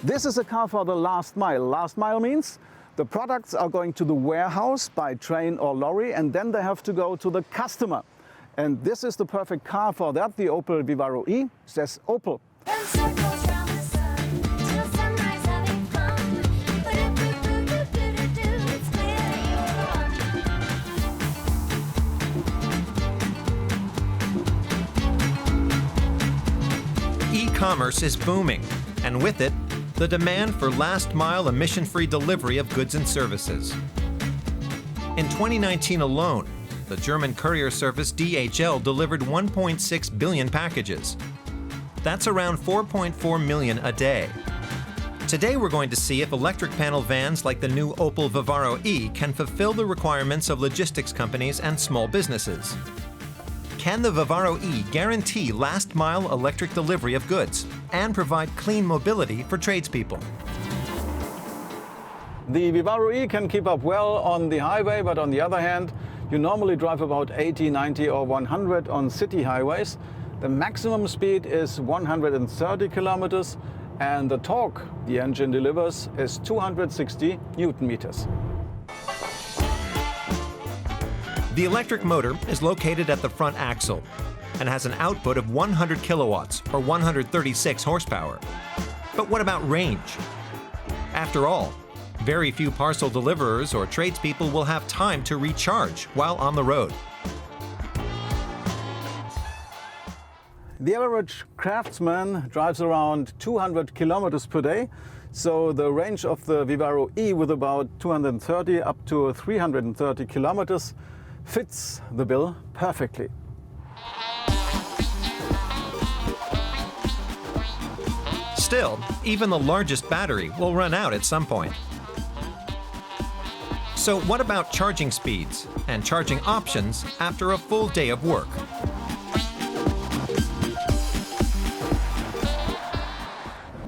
This is a car for the last mile. Last mile means the products are going to the warehouse by train or lorry, and then they have to go to the customer. And this is the perfect car for that, the Opel Vivaro-e, says Opel. E-commerce is booming, and with it, the demand for last-mile emission-free delivery of goods and services. In 2019 alone, the German courier service DHL delivered 1.6 billion packages. That's around 4.4 million a day. Today we're going to see if electric panel vans like the new Opel Vivaro-e can fulfill the requirements of logistics companies and small businesses. Can the Vivaro-e guarantee last-mile electric delivery of goods and provide clean mobility for tradespeople? The Vivaro-e can keep up well on the highway, but on the other hand, you normally drive about 80, 90 or 100 on city highways. The maximum speed is 130 kilometers, and the torque the engine delivers is 260 Newton meters. The electric motor is located at the front axle and has an output of 100 kilowatts or 136 horsepower. But what about range? After all, very few parcel deliverers or tradespeople will have time to recharge while on the road. The average craftsman drives around 200 kilometers per day, so the range of the Vivaro-e with about 230 up to 330 kilometers fits the bill perfectly. Still, even the largest battery will run out at some point. So what about charging speeds and charging options after a full day of work?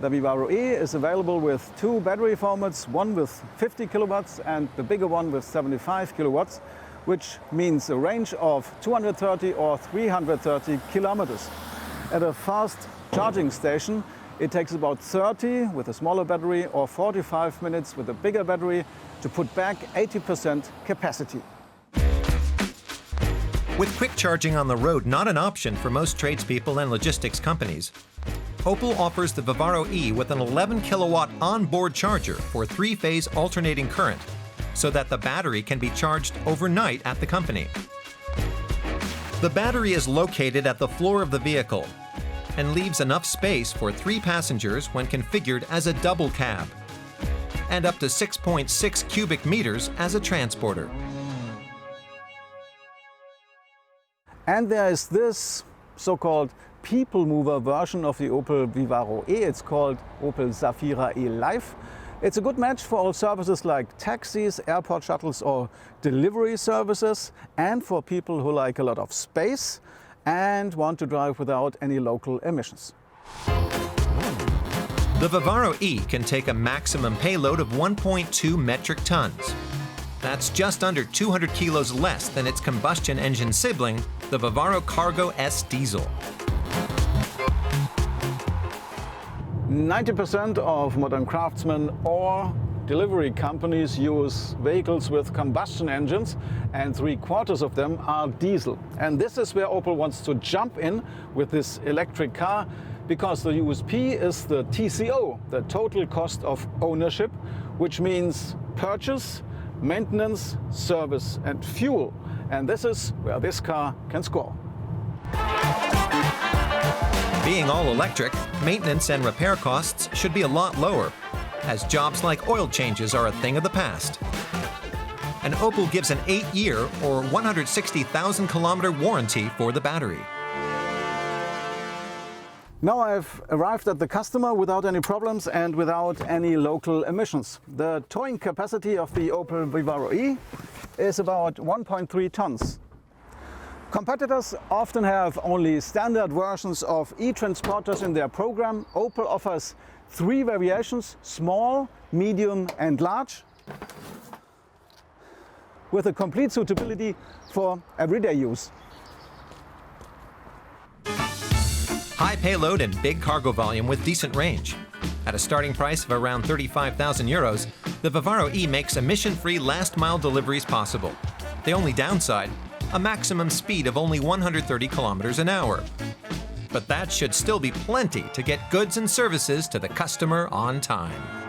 The Vivaro-e is available with two battery formats, one with 50 kilowatts and the bigger one with 75 kilowatts, which means a range of 230 or 330 kilometers. At a fast charging station, it takes about 30 with a smaller battery or 45 minutes with a bigger battery to put back 80% capacity. With quick charging on the road not an option for most tradespeople and logistics companies, Opel offers the Vivaro-e with an 11 kilowatt onboard charger for three-phase alternating current, so that the battery can be charged overnight at the company. The battery is located at the floor of the vehicle and leaves enough space for 3 passengers when configured as a double cab, and up to 6.6 cubic meters as a transporter. And there is this so-called people mover version of the Opel Vivaro-e. It's called Opel Zafira e-Life. It's a good match for all services like taxis, airport shuttles or delivery services, and for people who like a lot of space and want to drive without any local emissions. The Vivaro-e can take a maximum payload of 1.2 metric tons. That's just under 200 kilos less than its combustion engine sibling, the Vivaro Cargo S diesel. 90% of modern craftsmen or delivery companies use vehicles with combustion engines, and 3/4 of them are diesel. And this is where Opel wants to jump in with this electric car, because the USP is the TCO, the total cost of ownership, which means purchase, maintenance, service and fuel. And this is where this car can score. Being all electric, maintenance and repair costs should be a lot lower, as jobs like oil changes are a thing of the past. And Opel gives an 8-year or 160,000 kilometer warranty for the battery. Now I've arrived at the customer without any problems and without any local emissions. The towing capacity of the Opel Vivaro-e is about 1.3 tons. Competitors often have only standard versions of e-transporters in their program. Opel offers 3 variations: small, medium and large, with a complete suitability for everyday use. High payload and big cargo volume with decent range. At a starting price of around 35,000 euros, the Vivaro-e makes emission-free last-mile deliveries possible. The only downside? A maximum speed of only 130 kilometers an hour. But that should still be plenty to get goods and services to the customer on time.